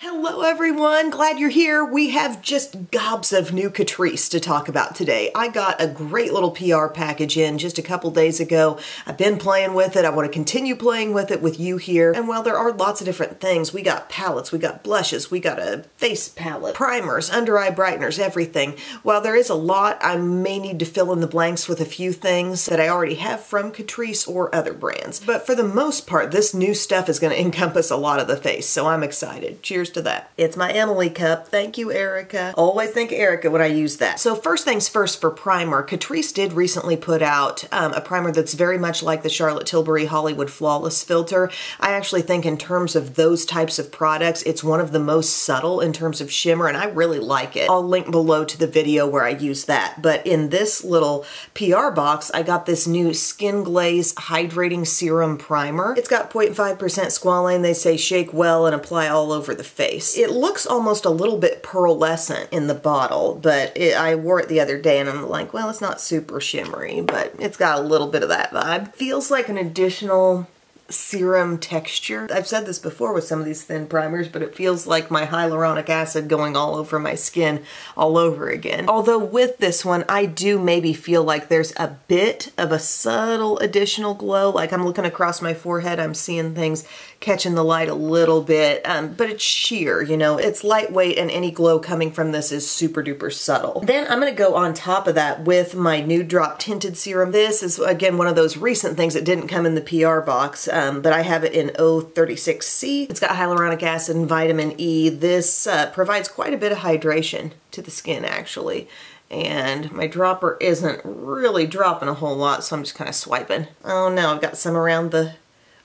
Hello everyone, glad you're here. We have just gobs of new Catrice to talk about today. I got a great little PR package in just a couple days ago. I've been playing with it. I want to continue playing with it with you here. And while there are lots of different things, we got palettes, we got blushes, we got a face palette, primers, under eye brighteners, everything. While there is a lot, I may need to fill in the blanks with a few things that I already have from Catrice or other brands. But for the most part, this new stuff is going to encompass a lot of the face, so I'm excited. Cheers to that. It's my Emily cup. Thank you, Erica. Always thank Erica when I use that. So first things first for primer, Catrice did recently put out a primer that's very much like the Charlotte Tilbury Hollywood Flawless filter. I actually think in terms of those types of products, it's one of the most subtle in terms of shimmer, and I really like it. I'll link below to the video where I use that. But in this little PR box, I got this new Skin Glaze Hydrating Serum Primer. It's got 0.5% squalane. They say shake well and apply all over the face. It looks almost a little bit pearlescent in the bottle, but I wore it the other day and I'm like, well, it's not super shimmery, but it's got a little bit of that vibe. Feels like an additional serum texture. I've said this before with some of these thin primers, but it feels like my hyaluronic acid going all over my skin all over again. Although with this one, I do maybe feel like there's a bit of a subtle additional glow. Like I'm looking across my forehead, I'm seeing things catching the light a little bit, but it's sheer, you know, it's lightweight and any glow coming from this is super duper subtle. Then I'm gonna go on top of that with my Nude Drop Tinted Serum. This is again one of those recent things that didn't come in the PR box, but I have it in 036C. It's got hyaluronic acid and vitamin E. This provides quite a bit of hydration to the skin actually. And my dropper isn't really dropping a whole lot, so I'm just kind of swiping. Oh no, I've got some around the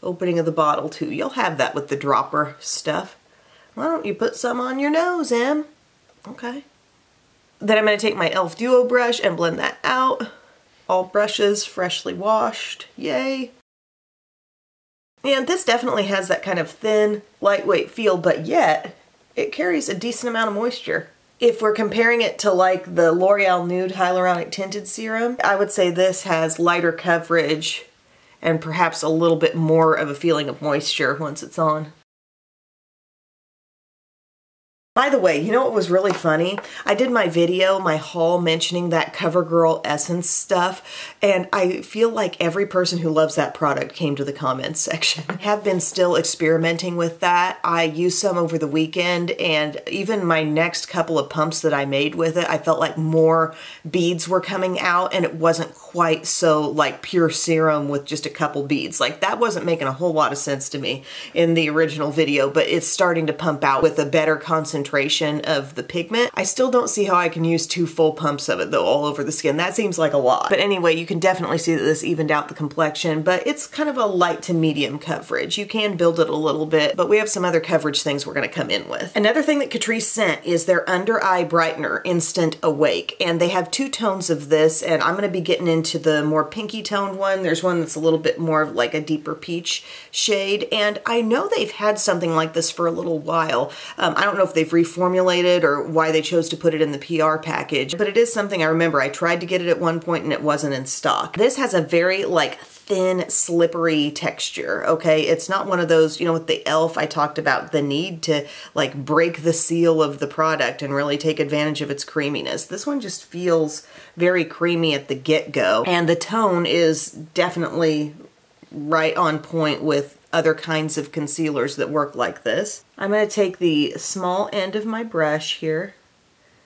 opening of the bottle too. You'll have that with the dropper stuff. Why don't you put some on your nose, Em? Okay. Then I'm going to take my e.l.f. Duo brush and blend that out. All brushes freshly washed. Yay. And this definitely has that kind of thin, lightweight feel, but yet it carries a decent amount of moisture. If we're comparing it to like the L'Oreal Nude Hyaluronic Tinted Serum, I would say this has lighter coverage and perhaps a little bit more of a feeling of moisture once it's on. By the way, you know what was really funny? I did my video, my haul, mentioning that CoverGirl Essence stuff, and I feel like every person who loves that product came to the comments section. I have been still experimenting with that. I used some over the weekend, and even my next couple of pumps that I made with it, I felt like more beads were coming out, and it wasn't quite so like pure serum with just a couple beads. Like that wasn't making a whole lot of sense to me in the original video, but it's starting to pump out with a better concentration of the pigment. I still don't see how I can use 2 full pumps of it though all over the skin. That seems like a lot. But anyway, you can definitely see that this evened out the complexion, but it's kind of a light to medium coverage. You can build it a little bit, but we have some other coverage things we're going to come in with. Another thing that Catrice sent is their under eye brightener, Instant Awake, and they have 2 tones of this, and I'm going to be getting into the more pinky toned one. There's one that's a little bit more of like a deeper peach shade, and I know they've had something like this for a little while. I don't know if they've reformulated or why they chose to put it in the PR package, but it is something I remember. I tried to get it at one point and it wasn't in stock. This has a very like thin, slippery texture, okay? It's not one of those, you know, with the e.l.f. I talked about the need to like break the seal of the product and really take advantage of its creaminess. This one just feels very creamy at the get-go, and the tone is definitely right on point with other kinds of concealers that work like this. I'm going to take the small end of my brush here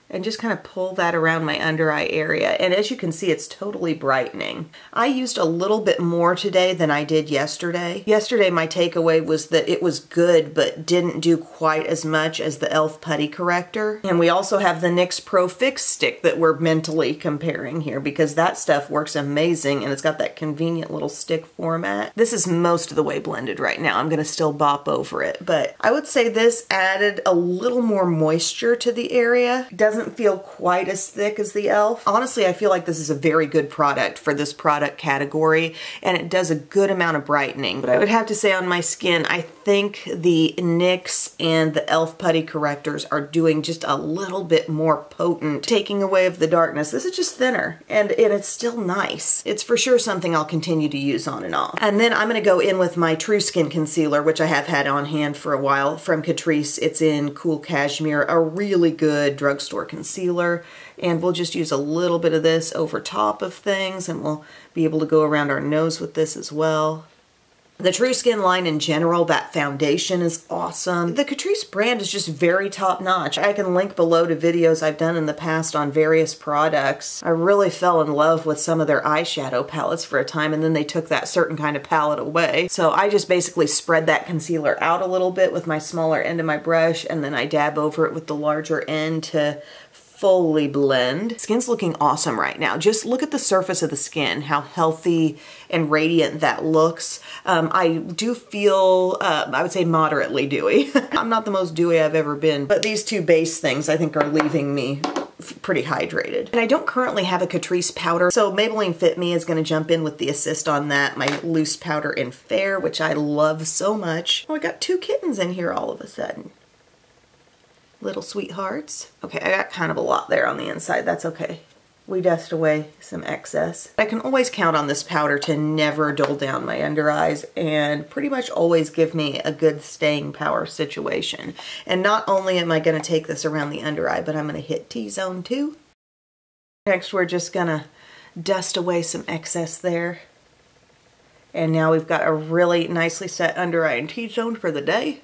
and just kind of pull that around my under eye area. And as you can see, it's totally brightening. I used a little bit more today than I did yesterday. Yesterday, my takeaway was that it was good, but didn't do quite as much as the e.l.f. Putty Corrector. And we also have the NYX Pro Fix Stick that we're mentally comparing here, because that stuff works amazing and it's got that convenient little stick format. This is most of the way blended right now. I'm gonna still bop over it, but I would say this added a little more moisture to the area. It doesn't doesn't feel quite as thick as the e.l.f. Honestly, I feel like this is a very good product for this product category, and it does a good amount of brightening. But I would have to say on my skin, I think the NYX and the e.l.f. Putty correctors are doing just a little bit more potent, taking away of the darkness. This is just thinner, and it's still nice. It's for sure something I'll continue to use on and off. And then I'm gonna go in with my True Skin Concealer, which I have had on hand for a while from Catrice. It's in Cool Cashmere, a really good drugstore concealer. And we'll just use a little bit of this over top of things, and we'll be able to go around our nose with this as well. The True Skin line in general, that foundation is awesome. The Catrice brand is just very top-notch. I can link below to videos I've done in the past on various products. I really fell in love with some of their eyeshadow palettes for a time, and then they took that certain kind of palette away. So I just basically spread that concealer out a little bit with my smaller end of my brush, and then I dab over it with the larger end to fully blend. Skin's looking awesome right now. Just look at the surface of the skin, how healthy and radiant that looks. I do feel, I would say moderately dewy. I'm not the most dewy I've ever been, but these two base things I think are leaving me pretty hydrated. And I don't currently have a Catrice powder, so Maybelline Fit Me is going to jump in with the assist on that. My loose powder in Fair, which I love so much. Oh, I got two kittens in here all of a sudden. Little sweethearts. Okay, I got kind of a lot there on the inside. That's okay. We dust away some excess. I can always count on this powder to never dull down my under eyes and pretty much always give me a good staying power situation. And not only am I going to take this around the under eye, but I'm going to hit T-zone too. Next, we're just going to dust away some excess there. And now we've got a really nicely set under eye and T-zone for the day.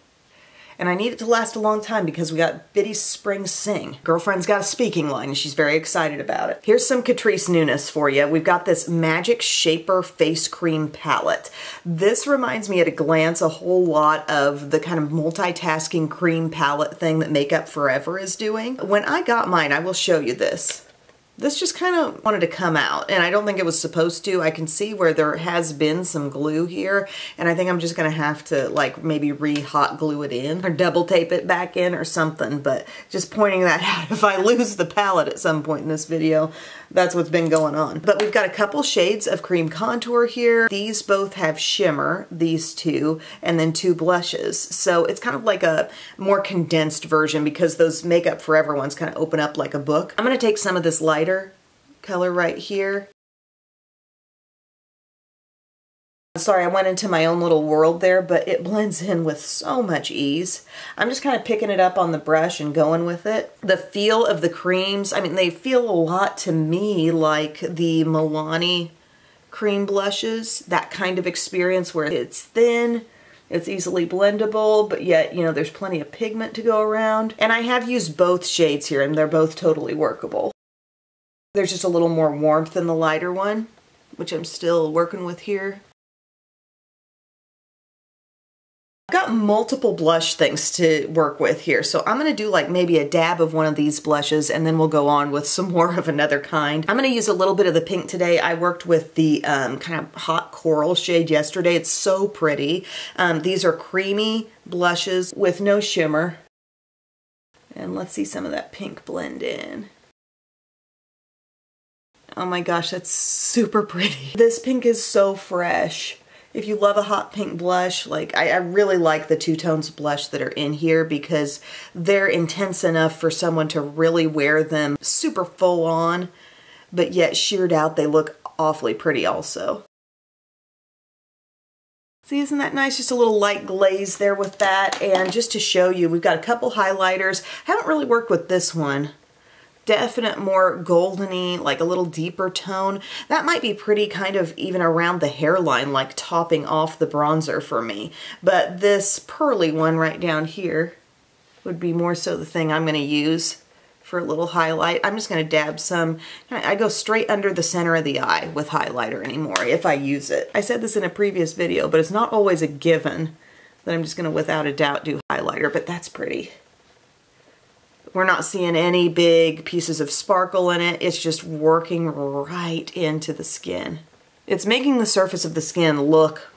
And I need it to last a long time because we got Biddy's Spring Sing. Girlfriend's got a speaking line and she's very excited about it. Here's some Catrice newness for you. We've got this Magic Shaper Face Cream Palette. This reminds me at a glance a whole lot of the kind of multitasking cream palette thing that Makeup Forever is doing. When I got mine, I will show you this. This just kind of wanted to come out, and I don't think it was supposed to. I can see where there has been some glue here, and I think I'm just going to have to like maybe re-hot glue it in or double tape it back in or something, but just pointing that out. If I lose the palette at some point in this video, that's what's been going on. But we've got a couple shades of cream contour here. These both have shimmer, these two, and then two blushes. So it's kind of like a more condensed version because those Makeup Forever ones kind of open up like a book. I'm going to take some of this lighter color right here. Sorry, I went into my own little world there, but it blends in with so much ease. I'm just kind of picking it up on the brush and going with it. The feel of the creams, I mean, they feel a lot to me like the Milani cream blushes, that kind of experience where it's thin, it's easily blendable, but yet, you know, there's plenty of pigment to go around. And I have used both shades here, and they're both totally workable. There's just a little more warmth in the lighter one, which I'm still working with here. I've got multiple blush things to work with here, so I'm going to do like maybe a dab of one of these blushes and then we'll go on with some more of another kind. I'm going to use a little bit of the pink today. I worked with the kind of hot coral shade yesterday. It's so pretty. These are creamy blushes with no shimmer. And let's see some of that pink blend in. Oh my gosh, that's super pretty. This pink is so fresh. If you love a hot pink blush, like I really like the two tones of blush that are in here because they're intense enough for someone to really wear them super full on, but yet sheared out, they look awfully pretty also. See, isn't that nice? Just a little light glaze there with that. And just to show you, we've got a couple highlighters. Haven't really worked with this one. Definite more goldeny, like a little deeper tone. That might be pretty kind of even around the hairline, like topping off the bronzer for me. But this pearly one right down here would be more so the thing I'm going to use for a little highlight. I'm just going to dab some. I go straight under the center of the eye with highlighter anymore if I use it. I said this in a previous video, but it's not always a given that I'm just going to without a doubt do highlighter, but that's pretty. We're not seeing any big pieces of sparkle in it. It's just working right into the skin. It's making the surface of the skin look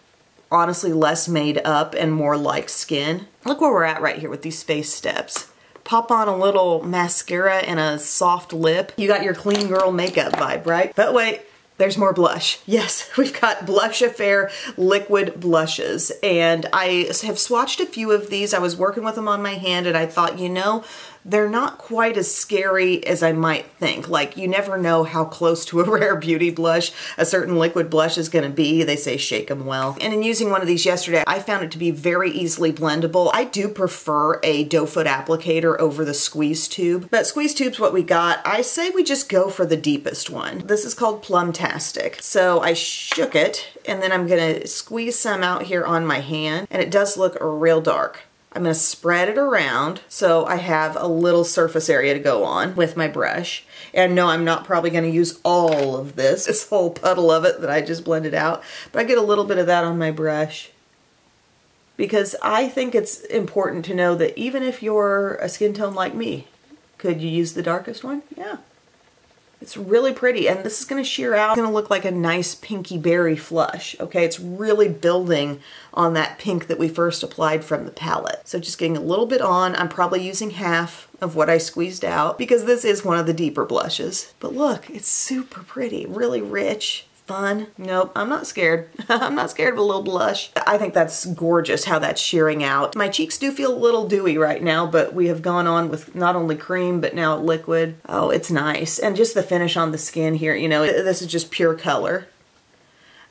honestly less made up and more like skin. Look where we're at right here with these face steps. pop on a little mascara and a soft lip, you got your clean girl makeup vibe, right? But wait, there's more blush. Yes, we've got Blush Affair liquid blushes, and I have swatched a few of these. I was working with them on my hand and I thought, you know, they're not quite as scary as I might think. Like, you never know how close to a rare beauty blush a certain liquid blush is gonna be. They say shake them well. And in using one of these yesterday, I found it to be very easily blendable. I do prefer a doe foot applicator over the squeeze tube, but squeeze tube's what we got. I say we just go for the deepest one. This is called Plumtastic. So I shook it, and then I'm gonna squeeze some out here on my hand, and it does look real dark. I'm gonna spread it around so I have a little surface area to go on with my brush. And no, I'm not probably gonna use all of this whole puddle of it that I just blended out, but I get a little bit of that on my brush because I think it's important to know that even if you're a skin tone like me, could you use the darkest one? Yeah. It's really pretty, and this is going to sheer out. It's going to look like a nice pinky berry flush, okay? It's really building on that pink that we first applied from the palette. So just getting a little bit on. I'm probably using half of what I squeezed out because this is one of the deeper blushes. But look, it's super pretty, really rich. Fun. Nope, I'm not scared. I'm not scared of a little blush. I think that's gorgeous how that's shearing out. My cheeks do feel a little dewy right now, but we have gone on with not only cream, but now liquid. Oh, it's nice. And just the finish on the skin here, you know, this is just pure color.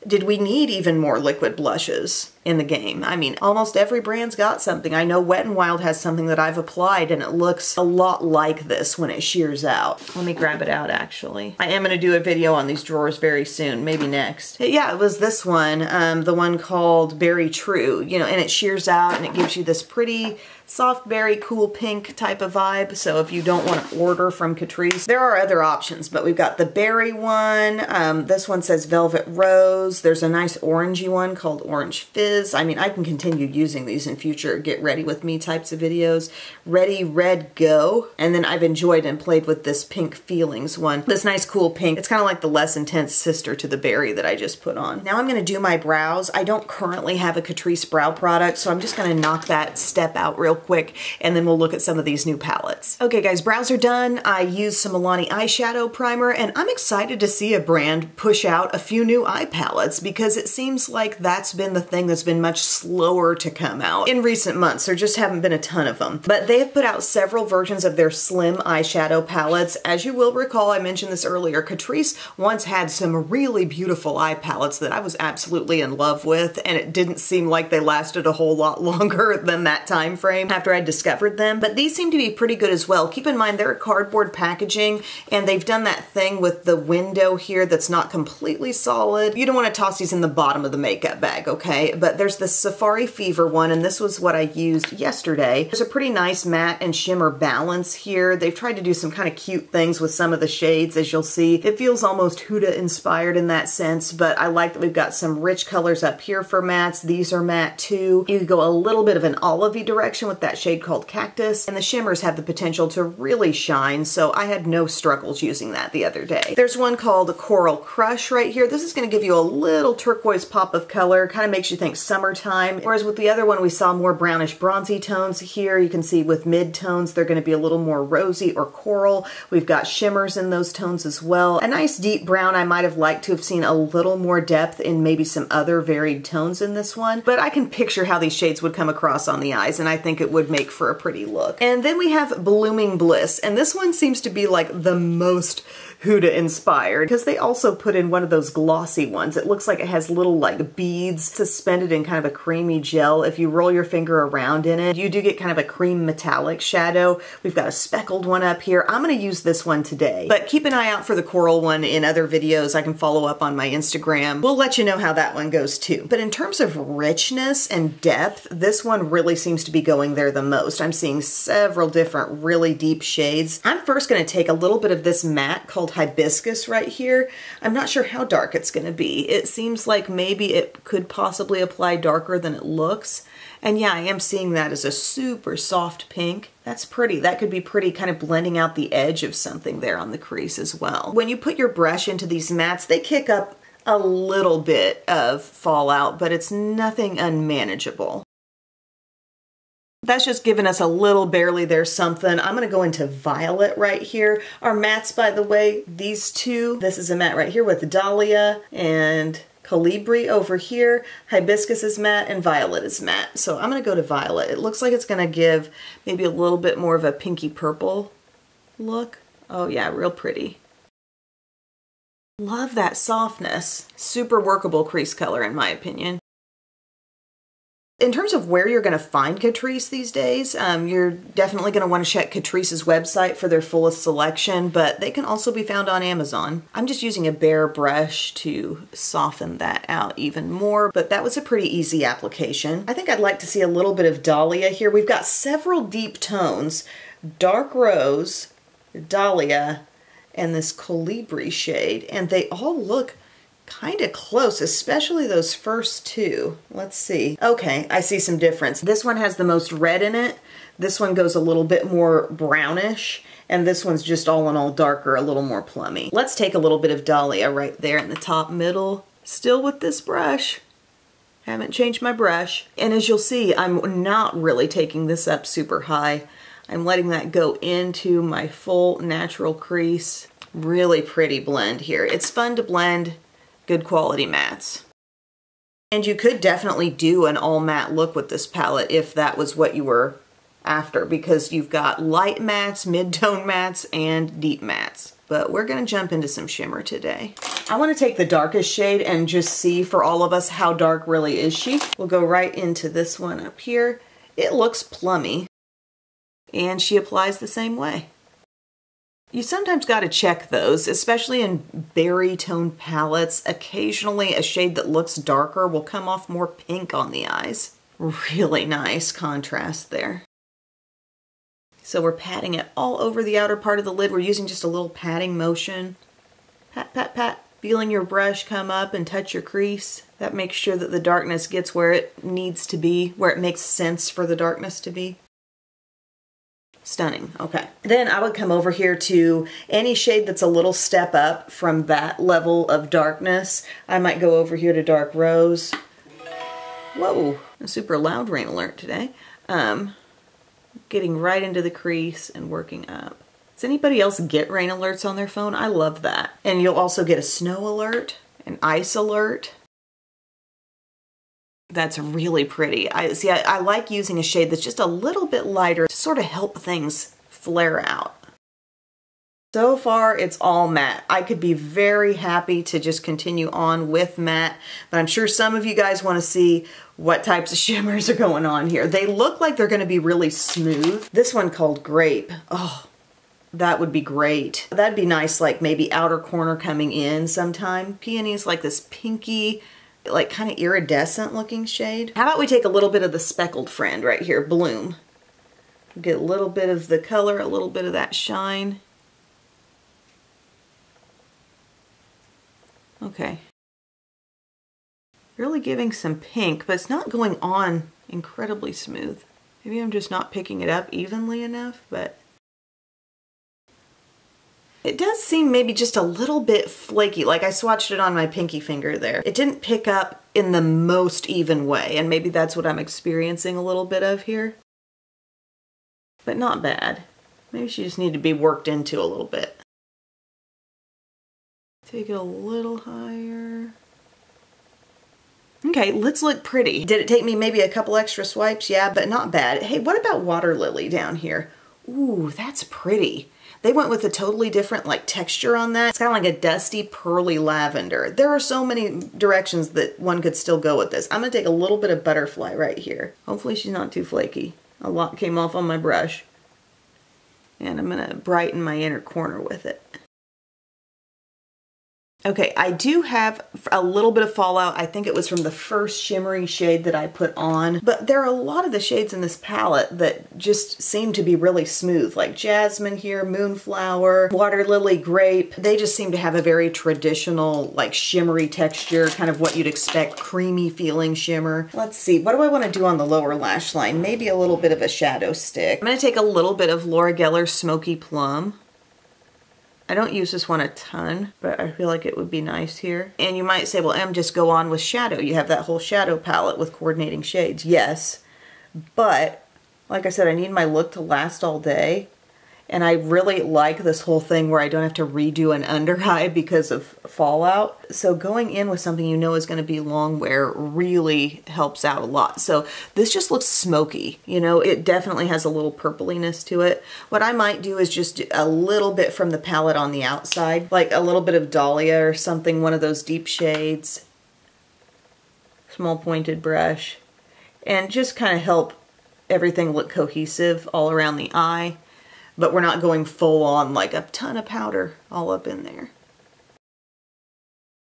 Did we need even more liquid blushes in the game? I mean, almost every brand's got something. I know Wet n Wild has something that I've applied and it looks a lot like this when it shears out. Let me grab it out actually. I am gonna do a video on these drawers very soon, maybe next. Yeah, it was this one, the one called Berry True, you know, and it shears out and it gives you this pretty soft berry cool pink type of vibe. So if you don't want to order from Catrice, there are other options, but we've got the berry one. This one says Velvet Rose. There's a nice orangey one called Orange Fizz. I mean, I can continue using these in future Get Ready With Me types of videos. Ready, Red, Go. And then I've enjoyed and played with this Pink Feelings one. This nice cool pink. It's kind of like the less intense sister to the berry that I just put on. Now I'm going to do my brows. I don't currently have a Catrice brow product, so I'm just going to knock that step out real quick, and then we'll look at some of these new palettes. Okay guys, brows are done. I used some Milani eyeshadow primer, and I'm excited to see a brand push out a few new eye palettes because it seems like that's been the thing that's been much slower to come out in recent months. There just haven't been a ton of them. But they have put out several versions of their slim eyeshadow palettes. As you will recall, I mentioned this earlier, Catrice once had some really beautiful eye palettes that I was absolutely in love with, and it didn't seem like they lasted a whole lot longer than that time frame after I discovered them. But these seem to be pretty good as well. Keep in mind they're cardboard packaging, and they've done that thing with the window here that's not completely solid. You don't want to toss these in the bottom of the makeup bag, okay? But there's the Safari Fever one, and this was what I used yesterday. There's a pretty nice matte and shimmer balance here. They've tried to do some kind of cute things with some of the shades, as you'll see. It feels almost Huda inspired in that sense, but I like that we've got some rich colors up here for mattes. These are matte too. You could go a little bit of an olivey direction with that shade called Cactus, and the shimmers have the potential to really shine, so I had no struggles using that the other day. There's one called Coral Crush right here. This is going to give you a little turquoise pop of color, kind of makes you think summertime, whereas with the other one we saw more brownish bronzy tones. Here you can see with mid-tones they're going to be a little more rosy or coral. We've got shimmers in those tones as well. A nice deep brown. I might have liked to have seen a little more depth in maybe some other varied tones in this one, but I can picture how these shades would come across on the eyes, and I think it would make for a pretty look. And then we have Blooming Bliss, and this one seems to be like the most Huda inspired because they also put in one of those glossy ones. It looks like it has little like beads suspended in kind of a creamy gel. If you roll your finger around in it, you do get kind of a cream metallic shadow. We've got a speckled one up here. I'm going to use this one today, but keep an eye out for the coral one in other videos. I can follow up on my Instagram. We'll let you know how that one goes too. But in terms of richness and depth, this one really seems to be going there the most. I'm seeing several different really deep shades. I'm first going to take a little bit of this matte called Hibiscus right here. I'm not sure how dark it's going to be. It seems like maybe it could possibly apply darker than it looks. And yeah, I am seeing that as a super soft pink. That's pretty. That could be pretty, kind of blending out the edge of something there on the crease as well. When you put your brush into these mattes, they kick up a little bit of fallout, but it's nothing unmanageable. That's just giving us a little barely there something. I'm gonna go into Violet right here. Our mattes, by the way, these two, this is a matte right here with Dahlia and Colibri over here. Hibiscus is matte and Violet is matte. So I'm gonna go to Violet. It looks like it's gonna give maybe a little bit more of a pinky purple look. Oh yeah, real pretty. Love that softness. Super workable crease color in my opinion. In terms of where you're going to find Catrice these days, you're definitely going to want to check Catrice's website for their fullest selection, but they can also be found on Amazon. I'm just using a bare brush to soften that out even more, but that was a pretty easy application. I think I'd like to see a little bit of Dahlia here. We've got several deep tones, dark rose, Dahlia, and this Colibri shade, and they all look kind of close, especially those first two. Let's see. Okay, I see some difference. This one has the most red in it. This one goes a little bit more brownish, and this one's just all in all darker, a little more plummy. Let's take a little bit of Dahlia right there in the top middle. Still with this brush. Haven't changed my brush. And as you'll see, I'm not really taking this up super high. I'm letting that go into my full natural crease. Really pretty blend here. It's fun to blend good quality mattes. And you could definitely do an all matte look with this palette if that was what you were after, because you've got light mattes, mid-tone mattes, and deep mattes. But we're gonna jump into some shimmer today. I wanna take the darkest shade and just see for all of us how dark really is she. We'll go right into this one up here. It looks plummy, and she applies the same way. You sometimes got to check those, especially in berry toned palettes. Occasionally a shade that looks darker will come off more pink on the eyes. Really nice contrast there. So we're patting it all over the outer part of the lid. We're using just a little patting motion. Pat, pat, pat. Feeling your brush come up and touch your crease. That makes sure that the darkness gets where it needs to be, where it makes sense for the darkness to be. Stunning. Okay. Then I would come over here to any shade that's a little step up from that level of darkness. I might go over here to Dark Rose. Whoa, a super loud rain alert today. Getting right into the crease and working up. Does anybody else get rain alerts on their phone? I love that. And you'll also get a snow alert, an ice alert. That's really pretty. I like using a shade that's just a little bit lighter to sort of help things flare out. So far, it's all matte. I could be very happy to just continue on with matte, but I'm sure some of you guys want to see what types of shimmers are going on here. They look like they're going to be really smooth. This one called Grape. Oh, that would be great. That'd be nice, like maybe outer corner coming in sometime. Peony's like this pinky, like kind of iridescent looking shade. How about we take a little bit of the speckled friend right here, Bloom. Get a little bit of the color, a little bit of that shine. Okay. Really giving some pink, but it's not going on incredibly smooth. Maybe I'm just not picking it up evenly enough, but it does seem maybe just a little bit flaky, like I swatched it on my pinky finger there. It didn't pick up in the most even way, and maybe that's what I'm experiencing a little bit of here. But not bad. Maybe she just needed to be worked into a little bit. Take it a little higher. Okay, let's look pretty. Did it take me maybe a couple extra swipes? Yeah, but not bad. Hey, what about Water Lily down here? Ooh, that's pretty. They went with a totally different like texture on that. It's kind of like a dusty, pearly lavender. There are so many directions that one could still go with this. I'm gonna take a little bit of Butterfly right here. Hopefully she's not too flaky. A lot came off on my brush. And I'm gonna brighten my inner corner with it. Okay, I do have a little bit of fallout. I think it was from the first shimmery shade that I put on, but there are a lot of the shades in this palette that just seem to be really smooth, like Jasmine here, Moonflower, Water Lily, Grape. They just seem to have a very traditional, like shimmery texture, kind of what you'd expect, creamy feeling shimmer. Let's see, what do I want to do on the lower lash line? Maybe a little bit of a shadow stick. I'm going to take a little bit of Laura Geller's Smoky Plum. I don't use this one a ton, but I feel like it would be nice here. And you might say, well, Em, just go on with shadow. You have that whole shadow palette with coordinating shades. Yes, but Like I said, I need my look to last all day. And I really like this whole thing where I don't have to redo an under eye because of fallout. So going in with something you know is going to be long wear really helps out a lot. So this just looks smoky. You know, it definitely has a little purpliness to it. What I might do is just a little bit from the palette on the outside, like a little bit of Dahlia or something, one of those deep shades. Small pointed brush. And just kind of help everything look cohesive all around the eye. But we're not going full on like a ton of powder all up in there.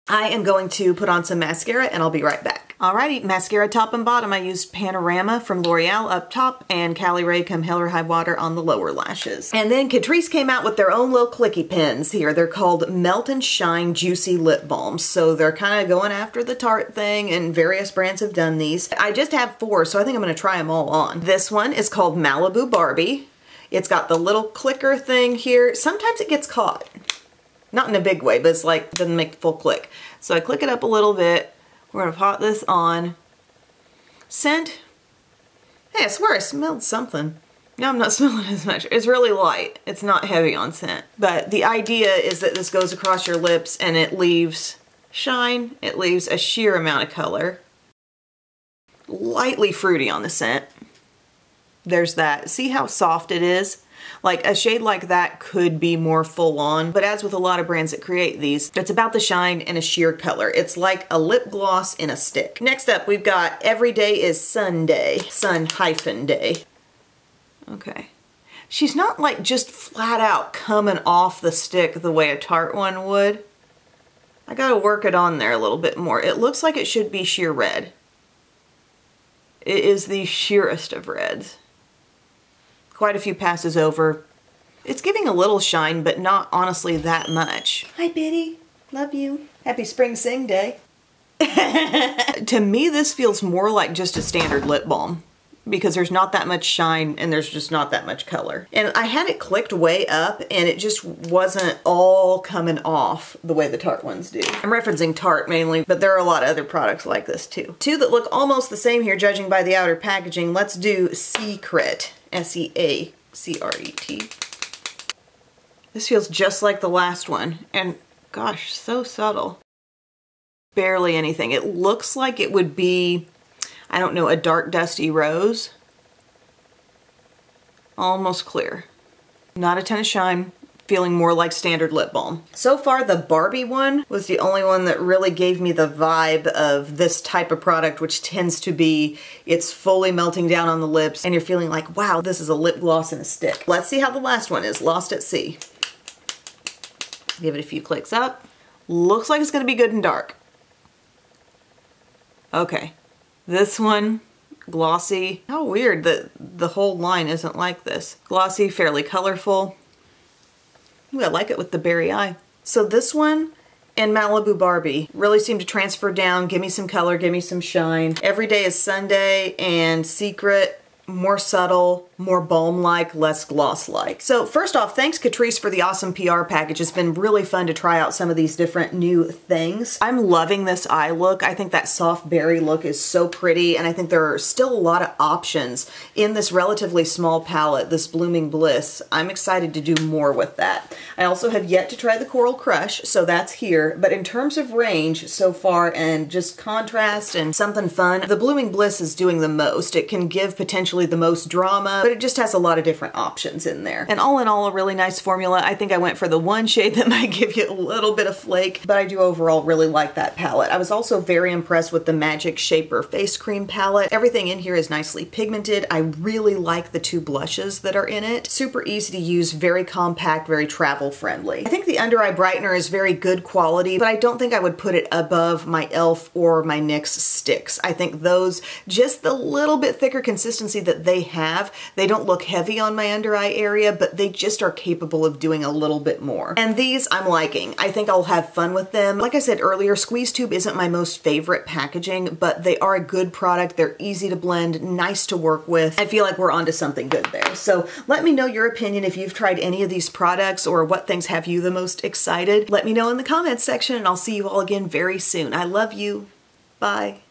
I am going to put on some mascara and I'll be right back. Alrighty, mascara top and bottom. I used Panorama from L'Oreal up top and Cali Ray Come Hell or High Water on the lower lashes. And then Catrice came out with their own little clicky pens here. They're called Melt and Shine Juicy Lip Balms. So they're kind of going after the Tarte thing, and various brands have done these. I just have 4, so I think I'm going to try them all on. This one is called Malibu Barbie. It's got the little clicker thing here. Sometimes it gets caught. Not in a big way, but it's like, doesn't make the full click. So I click it up a little bit. We're gonna pop this on. Scent. Hey, I swear I smelled something. No, I'm not smelling as much. It's really light. It's not heavy on scent. But the idea is that this goes across your lips and it leaves shine. It leaves a sheer amount of color. Lightly fruity on the scent. There's that. See how soft it is? Like a shade like that could be more full on, but as with a lot of brands that create these, it's about the shine and a sheer color. It's like a lip gloss in a stick. Next up, we've got Every Day is Sunday. Sun-day. Okay. She's not like just flat out coming off the stick the way a Tarte one would. I gotta work it on there a little bit more. It looks like it should be sheer red. It is the sheerest of reds. Quite a few passes over. It's giving a little shine, but not honestly that much. Hi, Biddy. Love you. Happy Spring Sing Day. To me, this feels more like just a standard lip balm because there's not that much shine and there's just not that much color. And I had it clicked way up and it just wasn't all coming off the way the Tarte ones do. I'm referencing Tarte mainly, but there are a lot of other products like this too. Two that look almost the same here, judging by the outer packaging. Let's do Sea-cret. S-E-A-C-R-E-T. This feels just like the last one, and gosh, so subtle. Barely anything. It looks like it would be, I don't know, a dark dusty rose. Almost clear. Not a ton of shine. Feeling more like standard lip balm. So far, the Barbie one was the only one that really gave me the vibe of this type of product, which tends to be, it's fully melting down on the lips and you're feeling like, wow, this is a lip gloss in a stick. Let's see how the last one is, Lost at Sea. Give it a few clicks up. Looks like it's gonna be good and dark. Okay, this one, glossy. How weird that the whole line isn't like this. Glossy, fairly colorful. Ooh, I like it with the berry eye. So this one and Malibu Barbie really seem to transfer down, give me some color, give me some shine. Every Day is Sunday and Sea-cret, more subtle, more balm-like, less gloss-like. So first off, thanks Catrice for the awesome PR package. It's been really fun to try out some of these different new things. I'm loving this eye look. I think that soft berry look is so pretty, and I think there are still a lot of options in this relatively small palette, this Blooming Bliss. I'm excited to do more with that. I also have yet to try the Coral Crush, so that's here. But in terms of range so far and just contrast and something fun, the Blooming Bliss is doing the most. It can give potentially the most drama, but it just has a lot of different options in there. And all in all, a really nice formula. I think I went for the one shade that might give you a little bit of flake, but I do overall really like that palette. I was also very impressed with the Magic Shaper Face Cream palette. Everything in here is nicely pigmented. I really like the 2 blushes that are in it. Super easy to use, very compact, very travel friendly. I think the under eye brightener is very good quality, but I don't think I would put it above my e.l.f. or my NYX sticks. I think those, just the little bit thicker consistency that they have, they don't look heavy on my under eye area, but they just are capable of doing a little bit more. And these I'm liking. I think I'll have fun with them. Like I said earlier, Squeeze Tube isn't my most favorite packaging, but they are a good product. They're easy to blend, nice to work with. I feel like we're onto something good there. So let me know your opinion if you've tried any of these products or what things have you the most excited. Let me know in the comments section and I'll see you all again very soon. I love you. Bye.